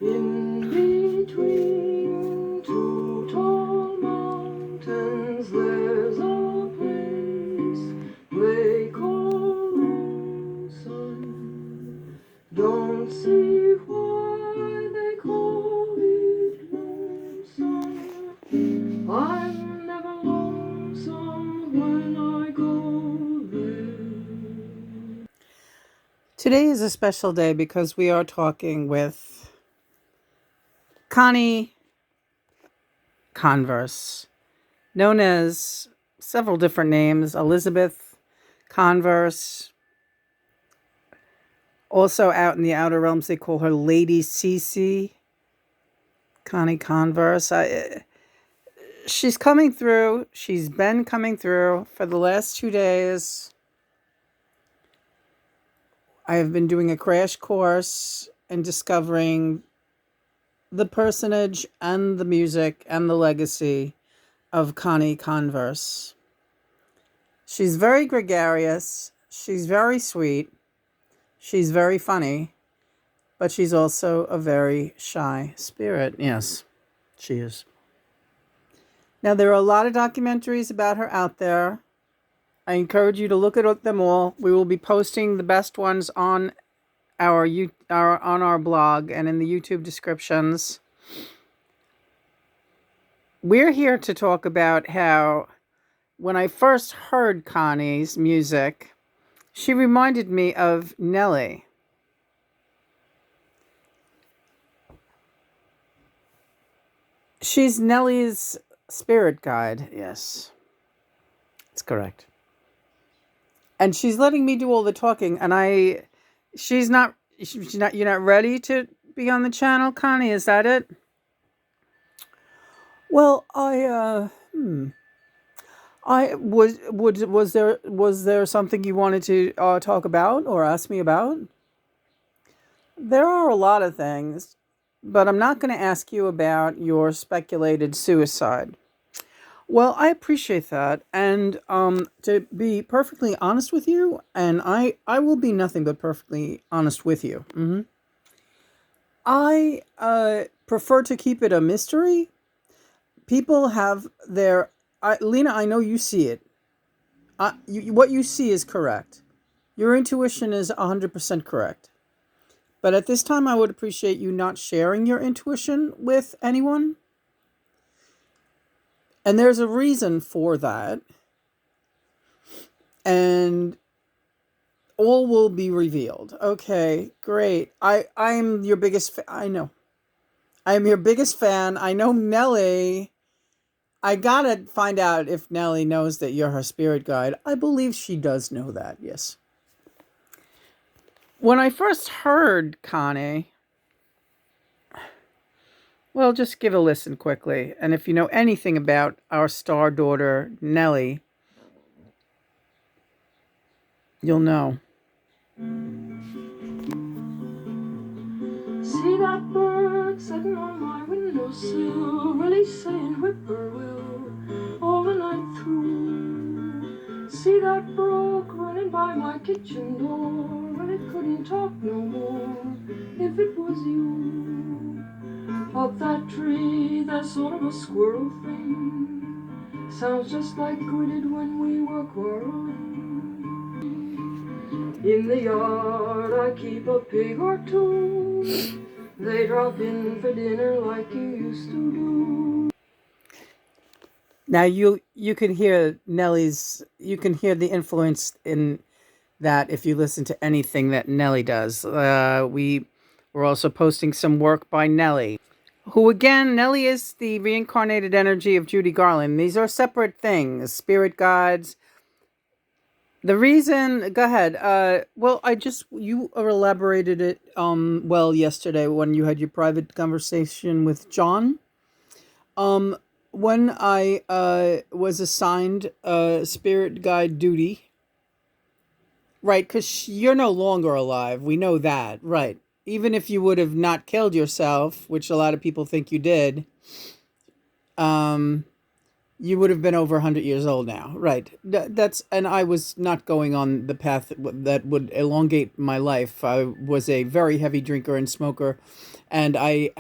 In between two tall mountains, there's a place they call lonesome. Don't see why they call it lonesome. I'm never lonesome when I go there. Today is a special day because we are talking with Connie Converse, known as several different names, Elizabeth Converse. Also out in the outer realms, they call her Lady Cece. Connie Converse. She's coming through. She's been coming through for the last 2 days. I have been doing a crash course in discovering the personage and the music and the legacy of Connie Converse. She's very gregarious. She's very sweet. She's very funny. But she's also a very shy spirit. Yes, she is. Now, there are a lot of documentaries about her out there. I encourage you to look at them all. We will be posting the best ones on our blog and in the YouTube descriptions. We're here to talk about how when I first heard Connie's music, she reminded me of Nelly. She's Nelly's spirit guide. Yes, it's correct. And she's letting me do all the talking, and you're not ready to be on the channel, Connie, is that it? Well, was there something you wanted to talk about or ask me about? There are a lot of things, but I'm not going to ask you about your speculated suicide. Well, I appreciate that, and to be perfectly honest with you, and I will be nothing but perfectly honest with you. I prefer to keep it a mystery. People have their... Lena, I know you see it. What you see is correct. Your intuition is 100% correct. But at this time, I would appreciate you not sharing your intuition with anyone. And there's a reason for that. And all will be revealed. Okay, great. I'm your biggest I know. I'm your biggest fan. I know Nelly. I gotta find out if Nelly knows that you're her spirit guide. I believe she does know that, yes. When I first heard Connie, well, just give a listen quickly. And if you know anything about our star daughter, Nelly, you'll know. See that bird sitting on my windowsill, really saying whippoorwill all the night through. See that brook running by my kitchen door, well, it couldn't talk no more if it was you. Up that tree, there's sort of a squirrel thing, sounds just like we did when we were quarreling. In the yard I keep a pig or two, they drop in for dinner like you used to do. Now you can hear you can hear the influence in that if you listen to anything that Nelly does. We're also posting some work by Nelly, who again, Nelly is the reincarnated energy of Judy Garland. These are separate things, spirit guides. The reason, go ahead. Well, you elaborated it well yesterday when you had your private conversation with John. When I was assigned spirit guide duty, right? Because you're no longer alive. We know that, right? Even if you would have not killed yourself, which a lot of people think you did, You would have been over 100 years old now, right? That's, and I was not going on the path that would elongate my life. I was a very heavy drinker and smoker, and I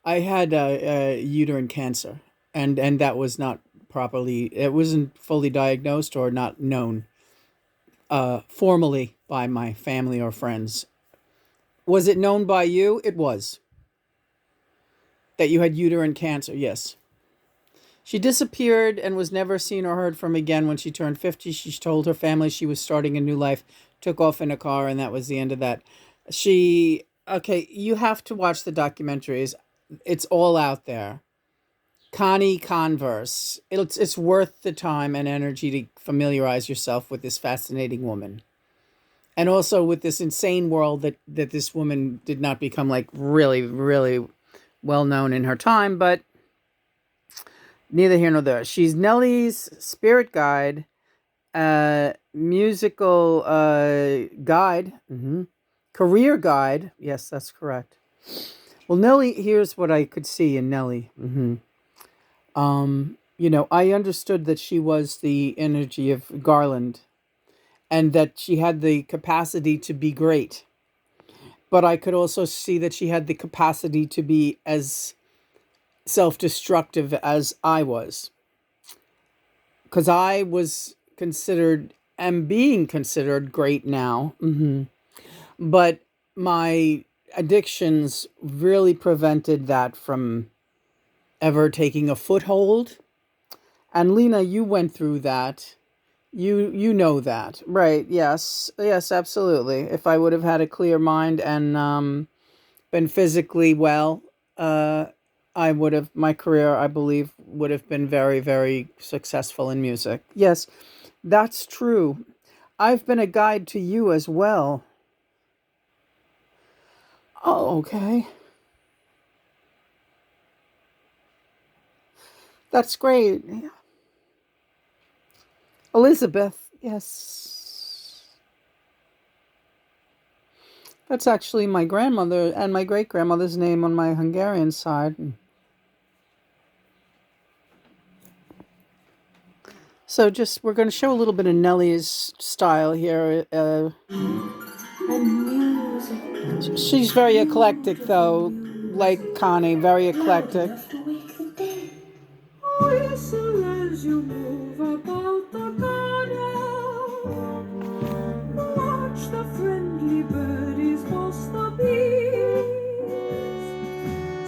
had uterine cancer, and that was not properly. It wasn't fully diagnosed or not known formally by my family or friends. Was it known by you? It was that you had uterine cancer. Yes. She disappeared and was never seen or heard from again. When she turned 50, she told her family she was starting a new life, took off in a car, and that was the end of that. Okay, you have to watch the documentaries. It's all out there. Connie Converse. It's worth the time and energy to familiarize yourself with this fascinating woman. And also with this insane world that this woman did not become like really, really well known in her time, but neither here nor there. She's Nellie's spirit guide, musical guide, career guide. Yes, that's correct. Well, Nellie, here's what I could see in Nellie. I understood that she was the energy of Garland and that she had the capacity to be great. But I could also see that she had the capacity to be as self-destructive as I was. Because I was considered, am being considered great now. But my addictions really prevented that from ever taking a foothold. And Lena, you went through that. You know that, right? Yes, absolutely. If I would have had a clear mind and been physically well, I would have, my career, I believe, would have been very, very successful in music. Yes, that's true. I've been a guide to you as well. Oh, okay. That's great. Elizabeth, yes. That's actually my grandmother and my great grandmother's name on my Hungarian side. So we're going to show a little bit of Nellie's style here. She's very eclectic, though, like Connie, very eclectic. Whistle as you move about the garden. Watch the friendly birdies toss the bees.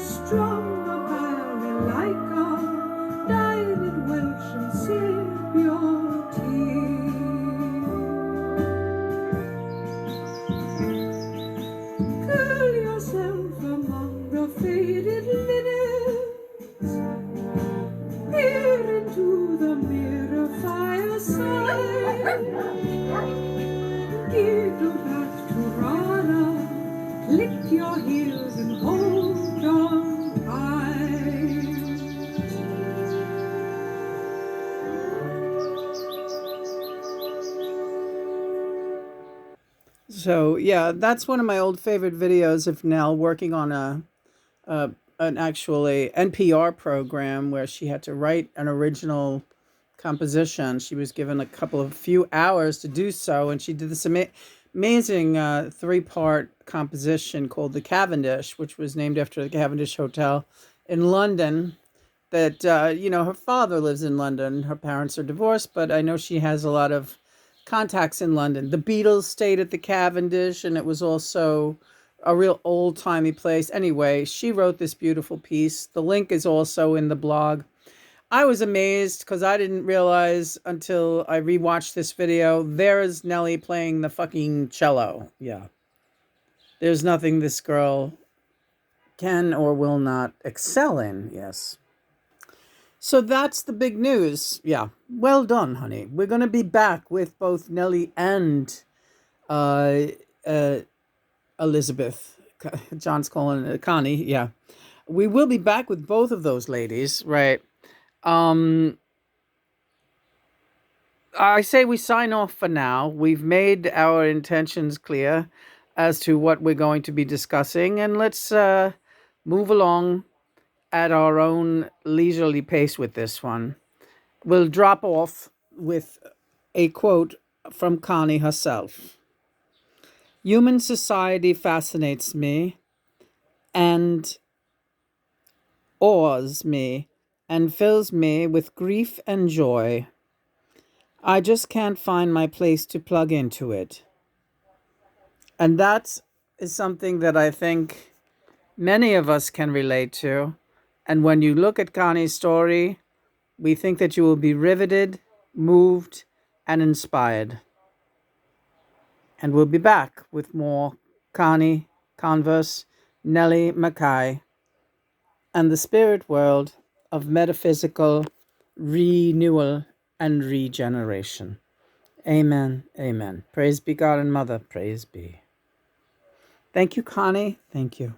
Strum the balalaika, dyed Welsh and sip your tea. Curl yourself among the faded linens. Peer into the mirror fireside. Giggle back to Rana. Click your heels and hold on tight. So yeah, that's one of my old favorite videos of Nell working on an actually NPR program where she had to write an original composition. She was given a few hours to do so, and she did this amazing three-part composition called The Cavendish, which was named after the Cavendish Hotel in London. That her father lives in London. Her parents are divorced, but I know she has a lot of contacts in London. The Beatles stayed at the Cavendish, and it was also a real old-timey place. Anyway, she wrote this beautiful piece. The link is also in the blog. I was amazed because I didn't realize until I rewatched this video, there is Nellie playing the fucking cello. Yeah. There's nothing this girl can or will not excel in. Yes. So that's the big news. Yeah. Well done, honey. We're going to be back with both Nellie and uh, uh, Elizabeth. John's calling Connie. Yeah. We will be back with both of those ladies, right? I say we sign off for now. We've made our intentions clear as to what we're going to be discussing, and let's move along at our own leisurely pace with this one. We'll drop off with a quote from Connie herself. Human society fascinates me and awes me and fills me with grief and joy. I just can't find my place to plug into it. And that is something that I think many of us can relate to. And when you look at Connie's story, we think that you will be riveted, moved, and inspired. And we'll be back with more Connie Converse, Nellie Mackay, and the spirit world of metaphysical renewal and regeneration. Amen. Amen. Praise be God and Mother. Praise be. Thank you, Connie. Thank you.